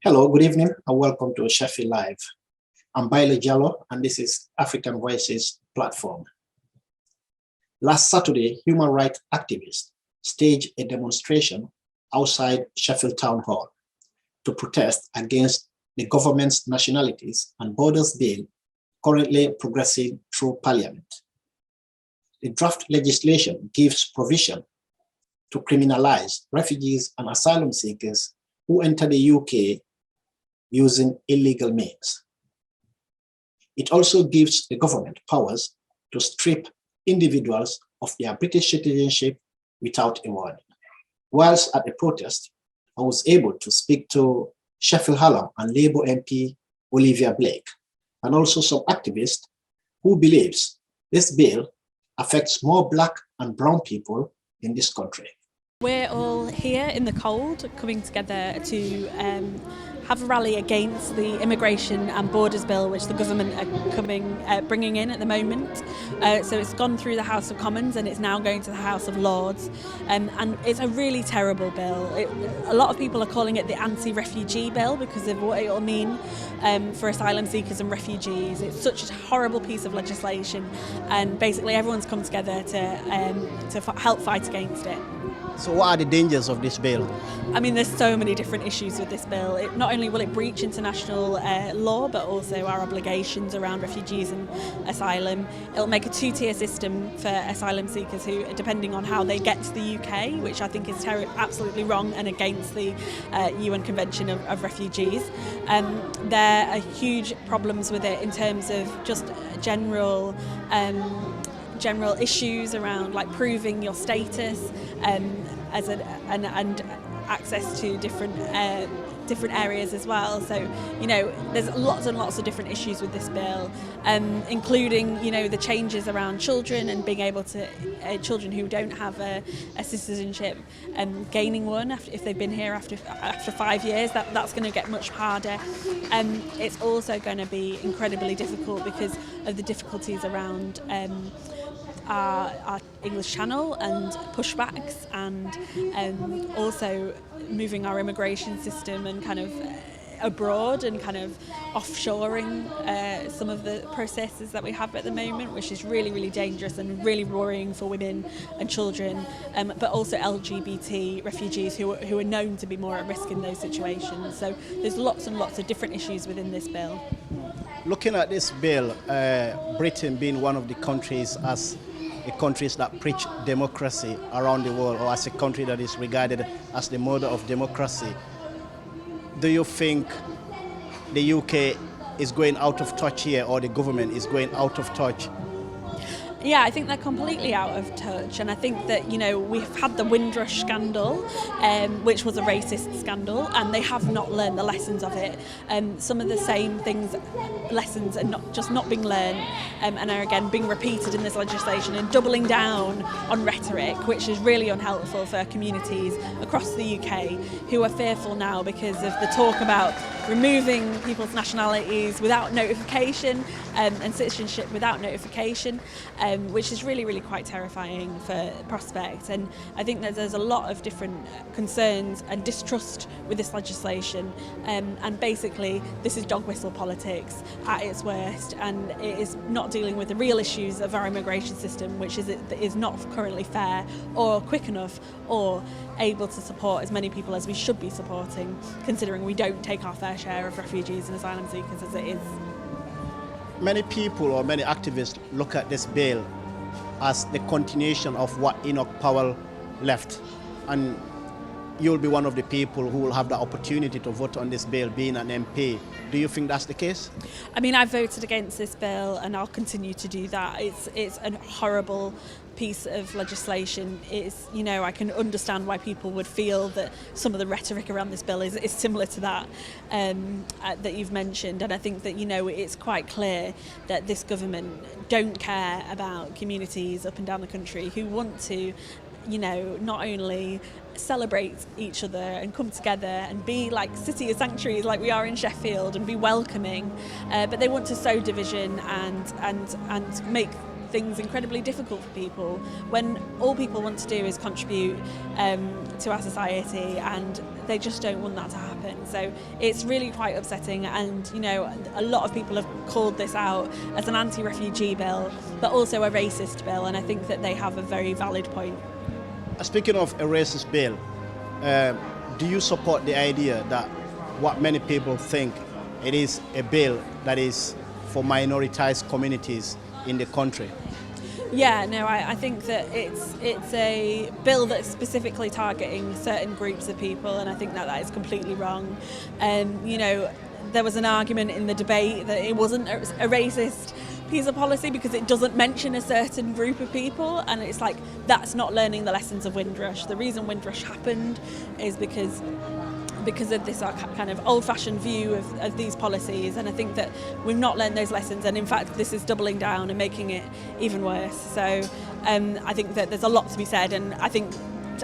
Hello, good evening, and welcome to Sheffield Live. I'm Baile Jallo, and this is African Voices platform. Last Saturday, human rights activists staged a demonstration outside Sheffield Town Hall to protest against the government's Nationalities and Borders Bill currently progressing through Parliament. The draft legislation gives provision to criminalise refugees and asylum seekers who enter the UK using illegal means. It also gives the government powers to strip individuals of their British citizenship without a warning. Whilst at the protest, I was able to speak to Sheffield Hallam and Labour MP Olivia Blake, and also some activists who believes this bill affects more Black and brown people in this country. We're all here in the cold, coming together to have a rally against the Immigration and Borders Bill, which the government are bringing in at the moment. So it's gone through the House of Commons and it's now going to the House of Lords. And it's a really terrible bill. A lot of people are calling it the anti-refugee bill because of what it will mean for asylum seekers and refugees. It's such a horrible piece of legislation, and basically everyone's come together to help fight against it. So what are the dangers of this bill? I mean, there's so many different issues with this bill. Not only will it breach international law, but also our obligations around refugees and asylum. It'll make a two-tier system for asylum seekers who, depending on how they get to the UK, which I think is absolutely wrong and against the UN Convention of Refugees. There are huge problems with it in terms of just general issues around like proving your status and access to different areas as well. So, there's lots and lots of different issues with this bill, including, the changes around children and being able to, children who don't have a citizenship, gaining one if they've been here after 5 years. That's going to get much harder. It's also going to be incredibly difficult because of the difficulties around our English Channel and pushbacks, and also moving our immigration system and kind of abroad and kind of offshoring some of the processes that we have at the moment, which is really, really dangerous and really worrying for women and children, but also LGBT refugees who are known to be more at risk in those situations. So there's lots and lots of different issues within this bill. Looking at this bill, Britain being one of the countries that preach democracy around the world, or as a country that is regarded as the mother of democracy, do you think the UK is going out of touch here, or the government is going out of touch? Yeah, I think they're completely out of touch, and I think that, we've had the Windrush scandal, which was a racist scandal, and they have not learned the lessons of it. Some of the same lessons are not being learned, and are again being repeated in this legislation, and doubling down on rhetoric, which is really unhelpful for communities across the UK who are fearful now because of the talk about removing people's nationalities without notification and citizenship without notification. Which is really, really quite terrifying for prospects. And I think that there's a lot of different concerns and distrust with this legislation. And basically, this is dog whistle politics at its worst, and it is not dealing with the real issues of our immigration system, which is not currently fair or quick enough or able to support as many people as we should be supporting, considering we don't take our fair share of refugees and asylum seekers as it is. Many people or many activists look at this bill as the continuation of what Enoch Powell left, and you'll be one of the people who will have the opportunity to vote on this bill, being an MP. Do you think that's the case? I mean, I voted against this bill and I'll continue to do that. It's a horrible piece of legislation. I can understand why people would feel that some of the rhetoric around this bill is similar to that that you've mentioned, and I think that it's quite clear that this government don't care about communities up and down the country who want to not only celebrate each other and come together and be like city of sanctuaries like we are in Sheffield and be welcoming, but they want to sow division and make things incredibly difficult for people when all people want to do is contribute to our society, and they just don't want that to happen. So it's really quite upsetting, and you know, a lot of people have called this out as an anti-refugee bill, but also a racist bill, and I think that they have a very valid point. Speaking of a racist bill, do you support the idea that what many people think it is a bill that is for minoritized communities in the country? Yeah, no, I think that it's a bill that's specifically targeting certain groups of people, and I think that is completely wrong. You know, there was an argument in the debate that it wasn't a racist piece of policy because it doesn't mention a certain group of people, and it's like, that's not learning the lessons of Windrush. The reason Windrush happened is because of this kind of old-fashioned view of these policies, and I think that we've not learned those lessons, and in fact this is doubling down and making it even worse. So I think that there's a lot to be said, and I think,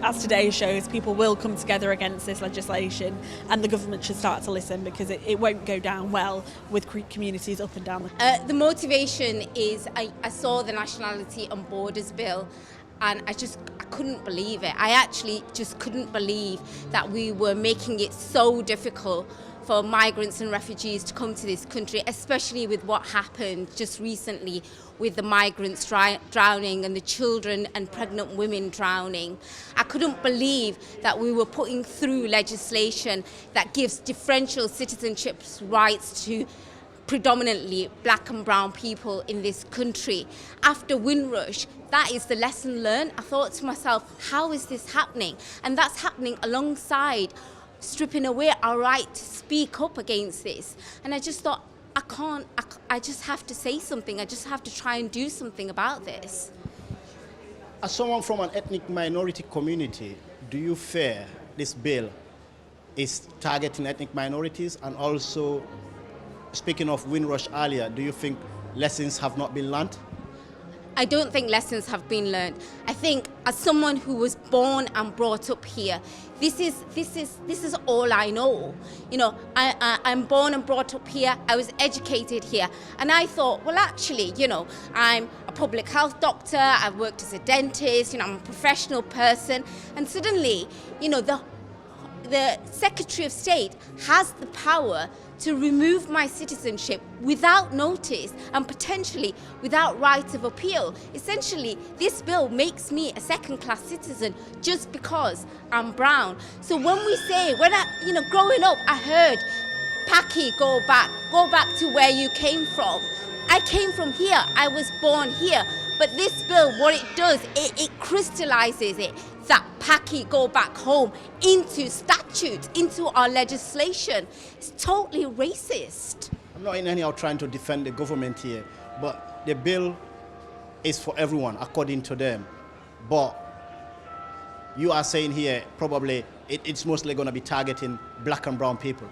as today shows, people will come together against this legislation, and the government should start to listen, because it won't go down well with communities up and down. The motivation is I saw the Nationality and Borders Bill, and I couldn't believe it. I actually just couldn't believe that we were making it so difficult for migrants and refugees to come to this country, especially with what happened just recently with the migrants drowning and the children and pregnant women drowning. I couldn't believe that we were putting through legislation that gives differential citizenship rights to predominantly black and brown people in this country. After Windrush, that is the lesson learned. I thought to myself, how is this happening? And that's happening alongside stripping away our right to speak up against this. And I just thought, I just have to say something. I just have to try and do something about this. As someone from an ethnic minority community, do you fear this bill is targeting ethnic minorities? And also, speaking of Windrush earlier, do you think lessons have not been learned? I don't think lessons have been learned. I think, as someone who was born and brought up here, this is all I know. You know, I'm born and brought up here. I was educated here, and I thought, well, actually, you know, I'm a public health doctor. I've worked as a dentist. You know, I'm a professional person, and suddenly, you know, the Secretary of State has the power to remove my citizenship without notice and potentially without right of appeal. Essentially, this bill makes me a second-class citizen just because I'm brown. So when we say, growing up, I heard, Paki, go back to where you came from. I came from here, I was born here. But this bill, what it does, it crystallizes it, that Paki, go back home, into statutes, into our legislation. It's totally racist. I'm not in any way trying to defend the government here, but the bill is for everyone, according to them. But you are saying here, probably, it's mostly going to be targeting black and brown people.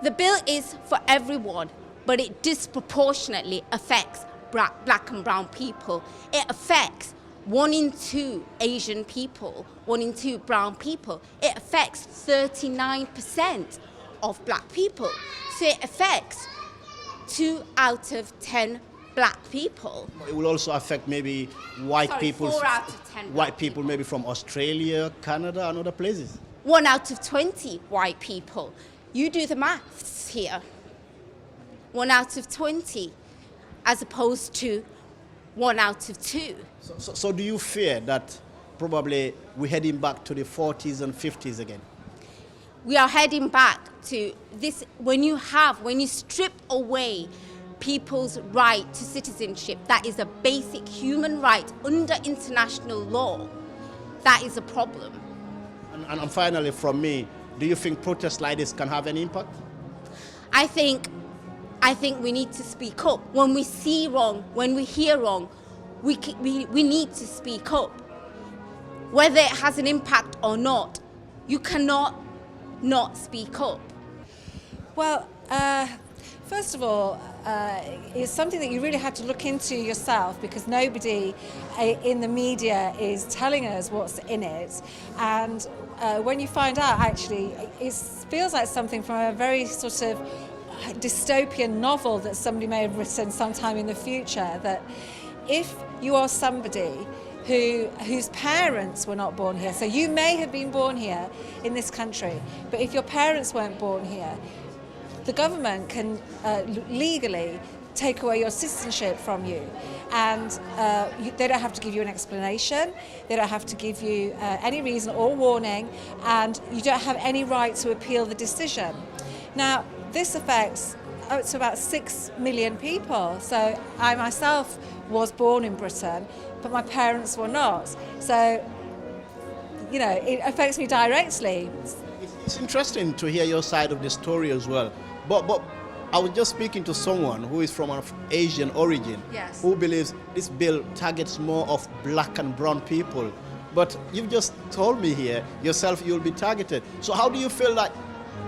The bill is for everyone, but it disproportionately affects black and brown people. It affects 1 in 2 Asian people, 1 in 2 brown people. It affects 39% of black people. So it affects 2 out of 10 black people. It will also affect maybe white people. 4 out of 10 white people maybe from Australia, Canada, and other places. 1 out of 20 white people. You do the maths here. 1 out of 20, as opposed to 1 out of 2. So do you fear that probably we're heading back to the 40s and 50s again? We are heading back to this. When you strip away people's right to citizenship, that is a basic human right under international law, that is a problem. And finally, from me, do you think protests like this can have any impact? I think we need to speak up. When we see wrong, when we hear wrong, we need to speak up. Whether it has an impact or not, you cannot not speak up. Well, first of all, it's something that you really have to look into yourself, because nobody in the media is telling us what's in it. And when you find out, actually, it feels like something from a very sort of dystopian novel that somebody may have written sometime in the future, that if you are somebody whose parents were not born here, so you may have been born here in this country, but if your parents weren't born here, the government can legally take away your citizenship from you, and they don't have to give you an explanation, they don't have to give you any reason or warning, and you don't have any right to appeal the decision. Now, this affects up to about 6 million people. So I myself was born in Britain, but my parents were not. So, you know, it affects me directly. It's interesting to hear your side of the story as well. But I was just speaking to someone who is from an Asian origin, Yes. who believes this bill targets more of black and brown people. But you've just told me here yourself you'll be targeted. So how do you feel like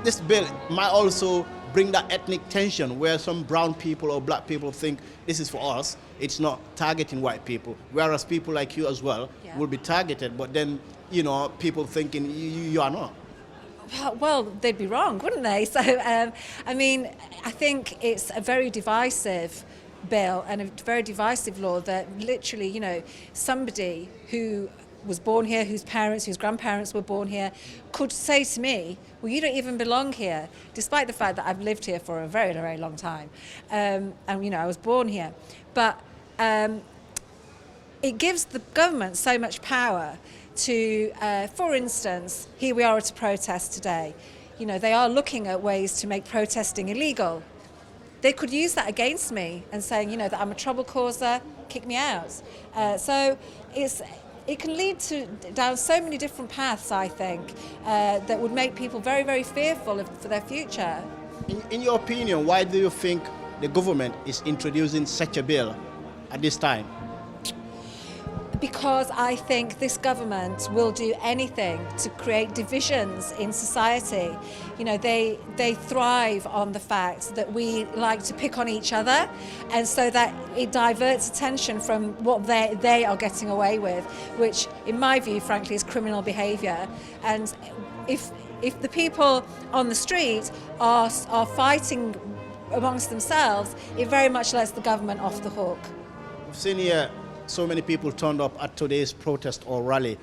this bill might also bring that ethnic tension where some brown people or black people think this is for us, it's not targeting white people, whereas people like you as well will be targeted, but then, you know, people thinking you are not. Well, they'd be wrong, wouldn't they? So, I mean, I think it's a very divisive bill and a very divisive law that literally, you know, somebody who was born here, whose parents, whose grandparents were born here, could say to me, well, you don't even belong here, despite the fact that I've lived here for a very, very long time. And, you know, I was born here. But it gives the government so much power to, for instance, here we are at a protest today. You know, they are looking at ways to make protesting illegal. They could use that against me and saying, you know, that I'm a trouble causer, kick me out. So it can lead down so many different paths, I think, that would make people very, very fearful for their future. In your opinion, why do you think the government is introducing such a bill at this time? Because I think this government will do anything to create divisions in society. You know, they thrive on the fact that we like to pick on each other, and so that it diverts attention from what they are getting away with, which in my view, frankly, is criminal behaviour. And if the people on the street are fighting amongst themselves, it very much lets the government off the hook. We've seen here so many people turned up at today's protest or rally.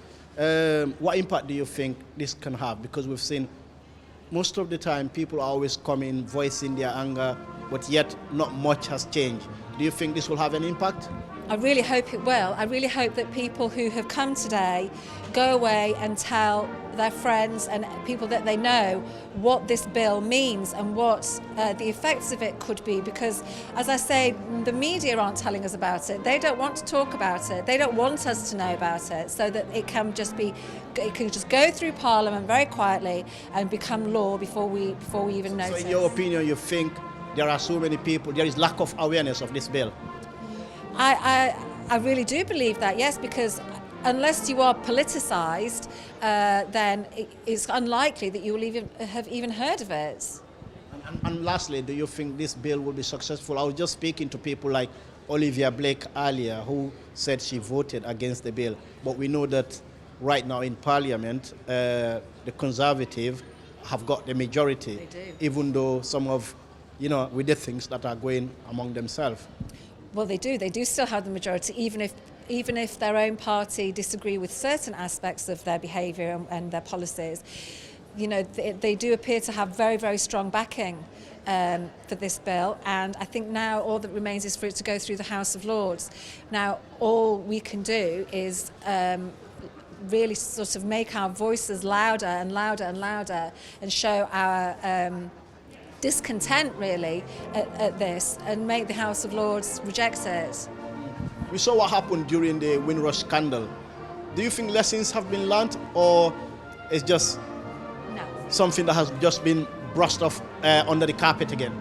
What impact do you think this can have? Because we've seen most of the time people are always coming, voicing their anger, but yet not much has changed. Do you think this will have an impact? I really hope it will. I really hope that people who have come today go away and tell their friends and people that they know what this bill means and what the effects of it could be, because, as I say, the media aren't telling us about it. They don't want to talk about it. They don't want us to know about it, so that it can just go through Parliament very quietly and become law before we even notice. So in your opinion, you think there are so many people, there is lack of awareness of this bill? I really do believe that, yes, because unless you are politicised, then it's unlikely that you will have even heard of it. And lastly, do you think this bill will be successful? I was just speaking to people like Olivia Blake earlier, who said she voted against the bill. But we know that right now in Parliament, the Conservative have got the majority. They do. Even though some of, you know, with the things that are going among themselves. Well, they do. They do still have the majority, even if their own party disagree with certain aspects of their behaviour and their policies. You know, they do appear to have very, very strong backing for this bill, and I think now all that remains is for it to go through the House of Lords. Now, all we can do is really sort of make our voices louder and louder and louder, and show our discontent really at this, and make the House of Lords reject it. We saw what happened during the Windrush scandal. Do you think lessons have been learned, or it's just something that has just been brushed off under the carpet again?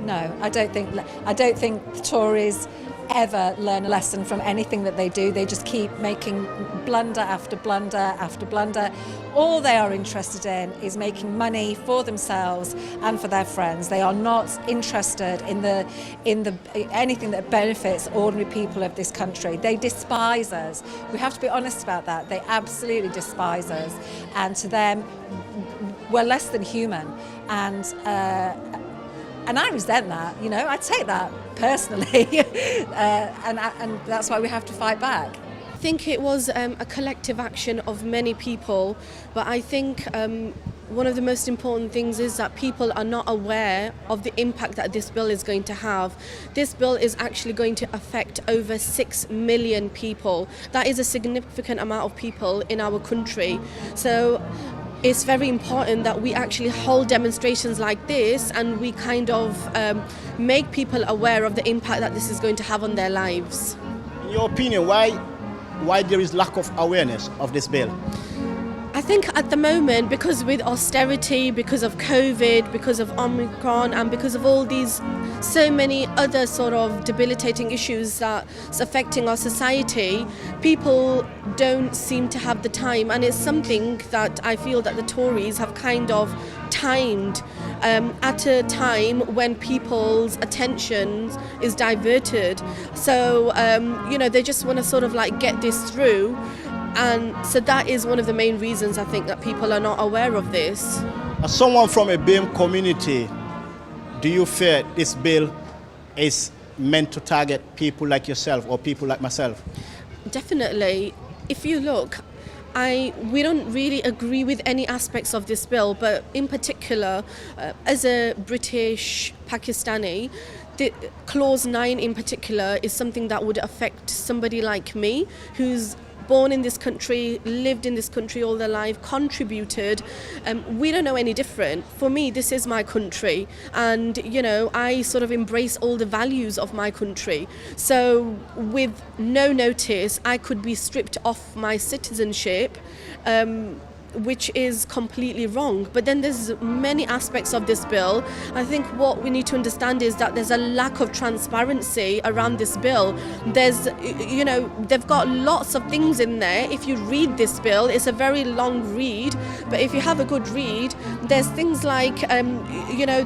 No, I don't think the Tories ever learn a lesson from anything that they do. They just keep making blunder after blunder after blunder. All they are interested in is making money for themselves and for their friends. They are not interested in anything that benefits ordinary people of this country. They despise us. We have to be honest about that. They absolutely despise us, and to them, we're less than human. And And I resent that, you know, I take that personally. and that's why we have to fight back. I think it was a collective action of many people, but I think one of the most important things is that people are not aware of the impact that this bill is going to have. This bill is actually going to affect over 6 million people. That is a significant amount of people in our country. So it's very important that we actually hold demonstrations like this and we kind of make people aware of the impact that this is going to have on their lives. In your opinion, why there is lack of awareness of this bill? I think at the moment, because with austerity, because of COVID, because of Omicron, and because of all these so many other sort of debilitating issues that's affecting our society, people don't seem to have the time, and it's something that I feel that the Tories have kind of timed at a time when people's attention is diverted. So, you know, they just want to sort of like get this through. And so that is one of the main reasons I think that people are not aware of this. As someone from a BAME community, do you fear this bill is meant to target people like yourself or people like myself? Definitely. If you look, we don't really agree with any aspects of this bill, but in particular, as a British Pakistani, the clause 9 in particular is something that would affect somebody like me, who's born in this country, lived in this country all their life, contributed. We don't know any different. For me, this is my country, and you know, I sort of embrace all the values of my country. So with no notice, I could be stripped off my citizenship, which is completely wrong. But then there's many aspects of this bill. I think what we need to understand is that there's a lack of transparency around this bill. There's, you know, they've got lots of things in there. If you read this bill, it's a very long read, but if you have a good read, there's things like, you know,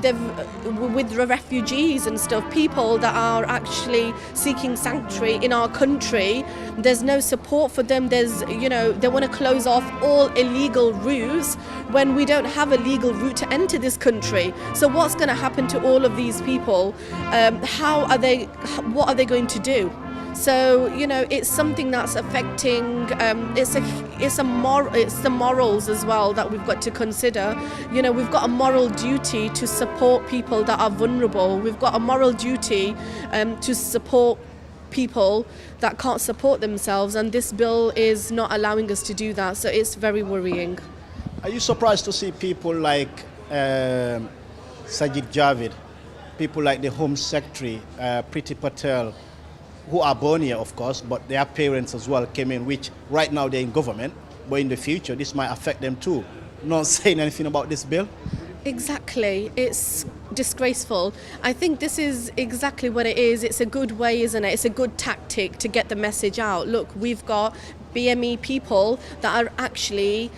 with the refugees and stuff, people that are actually seeking sanctuary in our country, there's no support for them. There's, you know, they want to close off all illegal routes when we don't have a legal route to enter this country. So what's going to happen to all of these people? What are they going to do? So, you know, it's something that's affecting, it's the morals as well that we've got to consider. You know, we've got a moral duty to support people that are vulnerable. We've got a moral duty to support people that can't support themselves, and this bill is not allowing us to do that, so it's very worrying. Are you surprised to see people like Sajid Javid, people like the Home Secretary, Priti Patel, who are born here, of course, but their parents as well came in, which right now they're in government, but in the future this might affect them too? Not saying anything about this bill? Exactly. It's disgraceful. I think this is exactly what it is. It's a good way, isn't it? It's a good tactic to get the message out. Look, we've got BME people that are actually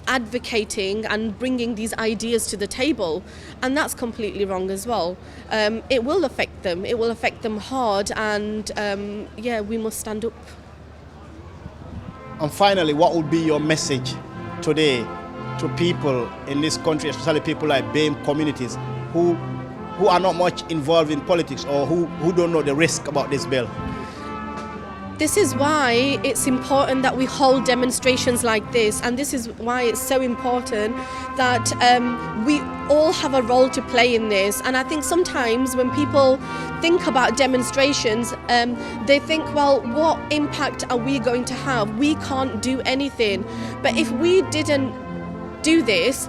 advocating and bringing these ideas to the table, and that's completely wrong as well. It will affect them. It will affect them hard, and yeah, we must stand up. And finally, what would be your message today to people in this country, especially people like BAME communities who are not much involved in politics or who don't know the risk about this bill? This is why it's important that we hold demonstrations like this, and this is why it's so important that we all have a role to play in this. And I think sometimes when people think about demonstrations, they think, well, what impact are we going to have? We can't do anything. But if we didn't do this,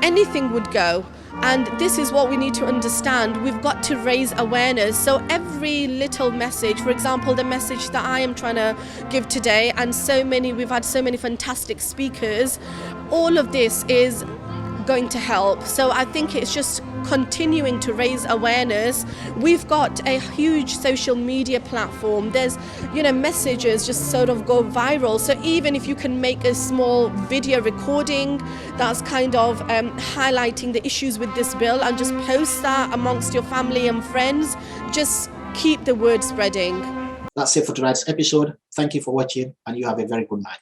anything would go. And this is what we need to understand. We've got to raise awareness. So every little message, for example, the message that I am trying to give today, and we've had so many fantastic speakers, all of this is going to help. So I think it's just continuing to raise awareness. We've got a huge social media platform. There's, you know, messages just sort of go viral. So even if you can make a small video recording that's kind of highlighting the issues with this bill and just post that amongst your family and friends, just keep the word spreading. That's it for tonight's episode. Thank you for watching, and you have a very good night.